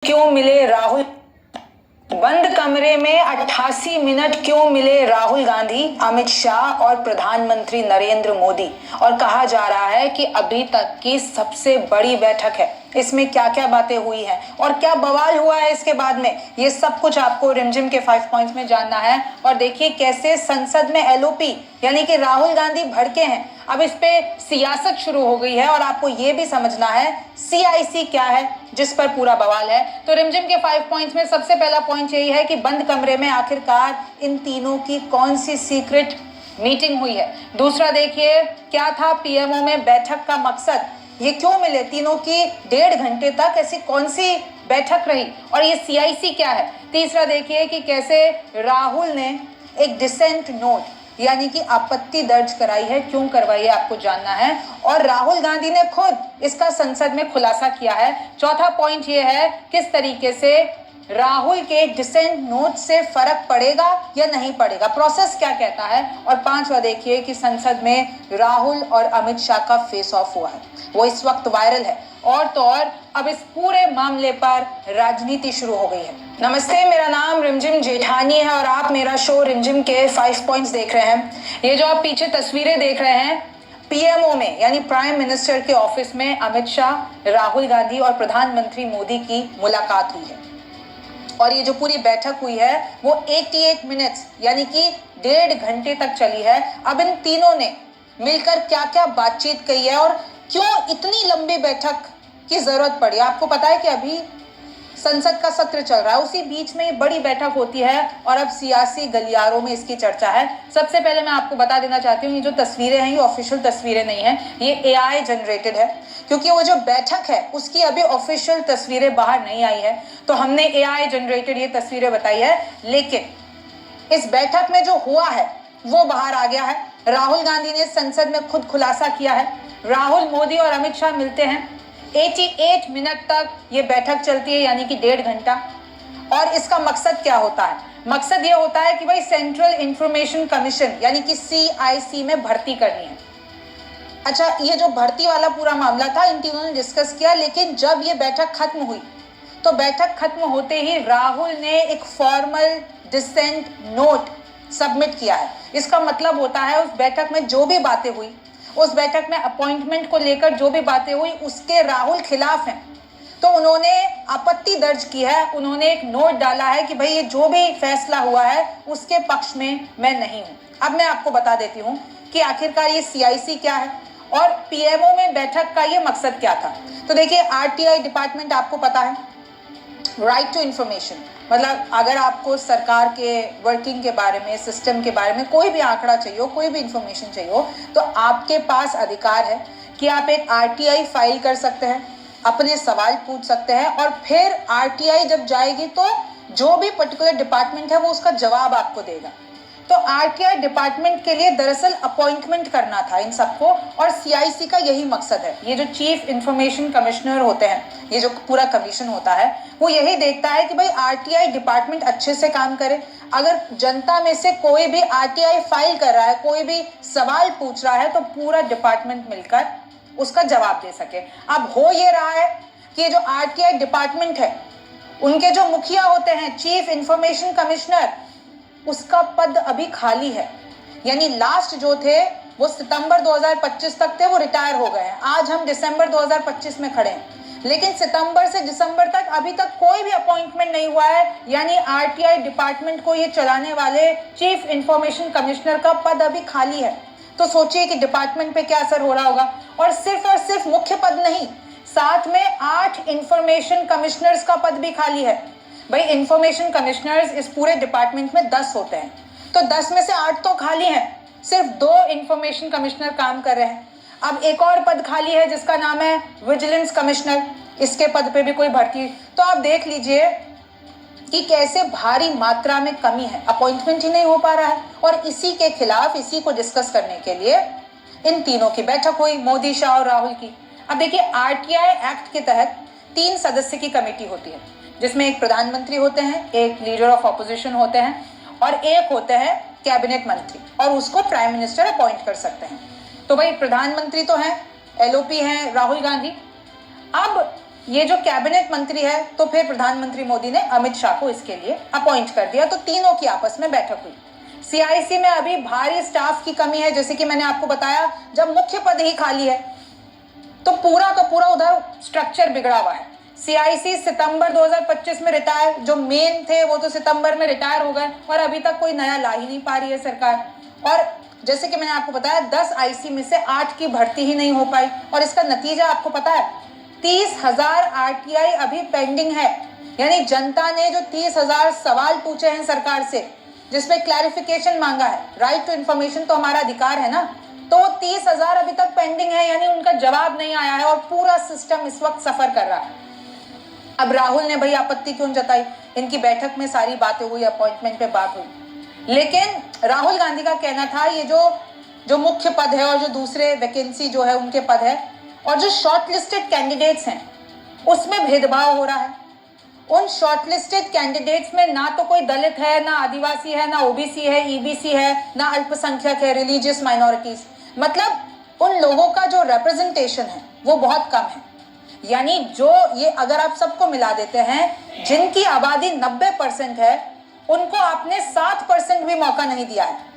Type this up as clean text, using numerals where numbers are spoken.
क्यों मिले राहुल? बंद कमरे में 88 मिनट क्यों मिले राहुल गांधी, अमित शाह और प्रधानमंत्री नरेंद्र मोदी? और कहा जा रहा है कि अभी तक की सबसे बड़ी बैठक है। इसमें क्या क्या बातें हुई हैं और क्या बवाल हुआ है इसके बाद में, ये सब कुछ आपको रिमझिम के 5 पॉइंट्स में जानना है। और देखिए कैसे संसद में एलओपी यानी कि राहुल गांधी भड़के हैं। अब इस पे सियासत शुरू हो गई है और आपको ये भी समझना है सीआईसी क्या है, जिस पर पूरा बवाल है। तो रिमझिम के 5 पॉइंट्स में सबसे पहला पॉइंट यही है कि बंद कमरे में आखिरकार इन तीनों की कौन सी सीक्रेट मीटिंग हुई है। दूसरा देखिए क्या था पीएमओ में बैठक का मकसद, ये क्यों मिले तीनों की 1.5 घंटे तक, ऐसी कौन सी बैठक रही और ये सीआईसी क्या है। तीसरा देखिए कि कैसे राहुल ने एक डिसेंट नोट यानी कि आपत्ति दर्ज कराई है, क्यों करवाई है आपको जानना है। और राहुल गांधी ने खुद इसका संसद में खुलासा किया है। चौथा पॉइंट ये है किस तरीके से राहुल के डिसेंट नोट से फर्क पड़ेगा या नहीं पड़ेगा, प्रोसेस क्या कहता है। और पांचवा देखिए कि संसद में राहुल और अमित शाह का फेस ऑफ हुआ है, वो इस वक्त वायरल है। और तो और अब इस पूरे मामले पर राजनीति शुरू हो गई है। नमस्ते, मेरा नाम रिमझिम जेठानी है और आप मेरा शो रिमझिम के 5 पॉइंट्स देख रहे हैं। ये जो आप पीछे तस्वीरें देख रहे हैं, पीएमओ में यानी प्राइम मिनिस्टर के ऑफिस में अमित शाह, राहुल गांधी और प्रधानमंत्री मोदी की मुलाकात हुई है। और ये जो पूरी बैठक हुई है वो 88 मिनट्स यानी कि 1.5 घंटे तक चली है। अब इन तीनों ने मिलकर क्या क्या बातचीत की है और क्यों इतनी लंबी बैठक की जरूरत पड़ी। आपको पता है कि अभी संसद का सत्र चल रहा है, उसी बीच में ये बड़ी बैठक होती है और अब सियासी गलियारों में इसकी चर्चा है। सबसे पहले मैं आपको बता देना चाहती हूँ, ये जो तस्वीरें हैं ये ऑफिशियल तस्वीरें नहीं है, ये एआई जनरेटेड है, क्योंकि वो जो बैठक है उसकी अभी ऑफिशियल तस्वीरें बाहर नहीं आई है, तो हमने एआई जनरेटेड ये तस्वीरें बताई है। लेकिन इस बैठक में जो हुआ है वो बाहर आ गया है। राहुल गांधी ने संसद में खुद खुलासा किया है। राहुल, मोदी और अमित शाह मिलते हैं, 88 मिनट तक ये बैठक चलती है यानी कि 1.5 घंटा। और इसका मकसद क्या होता है? मकसद ये होता है कि भाई सेंट्रल इंफॉर्मेशन कमीशन यानी कि सीआईसी में भर्ती करनी है। अच्छा, ये जो भर्ती वाला पूरा मामला था इन तीनों ने डिस्कस किया, लेकिन जब ये बैठक खत्म हुई तो बैठक खत्म होते ही राहुल ने एक फॉर्मल डिसेंट नोट सबमिट किया है। इसका मतलब होता है उस बैठक में जो भी बातें हुई, उस बैठक में अपॉइंटमेंट को लेकर जो भी बातें हुई उसके राहुल खिलाफ हैं, तो उन्होंने आपत्ति दर्ज की है। उन्होंने एक नोट डाला है कि भाई ये जो भी फैसला हुआ है उसके पक्ष में मैं नहीं हूं। अब मैं आपको बता देती हूं कि आखिरकार ये सीआईसी क्या है और पीएमओ में बैठक का ये मकसद क्या था। तो देखिए आरटीआई डिपार्टमेंट आपको पता है, राइट टू इंफॉर्मेशन, मतलब अगर आपको सरकार के वर्किंग के बारे में, सिस्टम के बारे में कोई भी आंकड़ा चाहिए हो, कोई भी इंफॉर्मेशन चाहिए हो, तो आपके पास अधिकार है कि आप एक आरटीआई फाइल कर सकते हैं, अपने सवाल पूछ सकते हैं और फिर आरटीआई जब जाएगी तो जो भी पर्टिकुलर डिपार्टमेंट है वो उसका जवाब आपको देगा। तो आरटीआई डिपार्टमेंट के लिए दरअसल अपॉइंटमेंट करना था इन सबको, और सीआईसी का यही मकसद है। ये जो चीफ इंफॉर्मेशन कमिश्नर होते हैं, ये जो पूरा कमीशन होता है, वो यही देखता है कि भाई आरटीआई डिपार्टमेंट अच्छे से काम करे। अगर जनता में से कोई भी आरटीआई फाइल कर रहा है, कोई भी सवाल पूछ रहा है, तो पूरा डिपार्टमेंट मिलकर उसका जवाब दे सके। अब हो ये रहा है कि जो आरटीआई डिपार्टमेंट है उनके जो मुखिया होते हैं, चीफ इंफॉर्मेशन कमिश्नर, उसका पद अभी खाली है। यानी लास्ट जो थे वो सितंबर 2025 तक थे, वो रिटायर हो गए हैं। आज हम दिसंबर 2025 में खड़े हैं, लेकिन सितंबर से दिसंबर तक अभी तक कोई भी अपॉइंटमेंट नहीं हुआ है। यानी आरटीआई डिपार्टमेंट को ये चलाने वाले चीफ इंफॉर्मेशन कमिश्नर का पद अभी खाली है। तो सोचिए कि डिपार्टमेंट पे क्या असर हो रहा होगा। और सिर्फ मुख्य पद नहीं, साथ में 8 इंफॉर्मेशन कमिश्नर्स का पद भी खाली है। भाई इंफॉर्मेशन कमिश्नर्स इस पूरे डिपार्टमेंट में 10 होते हैं, तो 10 में से 8 तो खाली हैं, सिर्फ 2 इंफॉर्मेशन कमिश्नर काम कर रहे हैं। अब एक और पद खाली है जिसका नाम है विजिलेंस कमिश्नर, इसके पद पे भी कोई भर्ती। तो आप देख लीजिए कि कैसे भारी मात्रा में कमी है, अपॉइंटमेंट ही नहीं हो पा रहा है। और इसी के खिलाफ, इसी को डिस्कस करने के लिए इन तीनों की बैठक हुई, मोदी, शाह और राहुल की। अब देखिए आरटीआई एक्ट के तहत 3 सदस्य की कमेटी होती है, जिसमें एक प्रधानमंत्री होते हैं, एक लीडर ऑफ ऑपोजिशन होते हैं और एक होते हैं कैबिनेट मंत्री, और उसको प्राइम मिनिस्टर अपॉइंट कर सकते हैं। तो भाई प्रधानमंत्री तो हैं, एलओपी हैं राहुल गांधी। अब ये जो कैबिनेट मंत्री है, तो फिर प्रधानमंत्री मोदी ने अमित शाह को इसके लिए अपॉइंट कर दिया, तो तीनों की आपस में बैठक हुई। सीआईसी में अभी भारी स्टाफ की कमी है, जैसे कि मैंने आपको बताया, जब मुख्य पद ही खाली है तो पूरा का पूरा उधर स्ट्रक्चर बिगड़ा हुआ है। सीआईसी सितंबर 2025 में रिटायर, जो मेन थे वो तो सितंबर में रिटायर हो गए और अभी तक कोई नया ला ही नहीं पा रही है सरकार। और जैसे कि मैंने आपको बताया, 10 आईसी में से 8 की भर्ती ही नहीं हो पाई, और इसका नतीजा आपको पता है, 30,000 आरटीआई अभी पेंडिंग है। यानी जनता ने जो 30,000 सवाल पूछे हैं सरकार से, जिसपे क्लैरिफिकेशन मांगा है, राइट टू इन्फॉर्मेशन तो हमारा अधिकार है ना, तो 30,000 अभी तक पेंडिंग है, यानी उनका जवाब नहीं आया है और पूरा सिस्टम इस वक्त सफर कर रहा है। अब राहुल ने भाई आपत्ति क्यों जताई? इनकी बैठक में सारी बातें हुई, अपॉइंटमेंट पे बात हुई, लेकिन राहुल गांधी का कहना था ये जो मुख्य पद है और जो दूसरे वैकेंसी जो है उनके पद है और जो शॉर्टलिस्टेड कैंडिडेट्स हैं उसमें भेदभाव हो रहा है। उन शॉर्टलिस्टेड कैंडिडेट्स में ना तो कोई दलित है, ना आदिवासी है, ना ओबीसी है, ईबीसी है, ना अल्पसंख्यक है, रिलीजियस माइनॉरिटीज, मतलब उन लोगों का जो रिप्रेजेंटेशन है वो बहुत कम है। यानी जो ये अगर आप सबको मिला देते हैं, जिनकी आबादी 90% है, उनको आपने 7% भी मौका नहीं दिया है।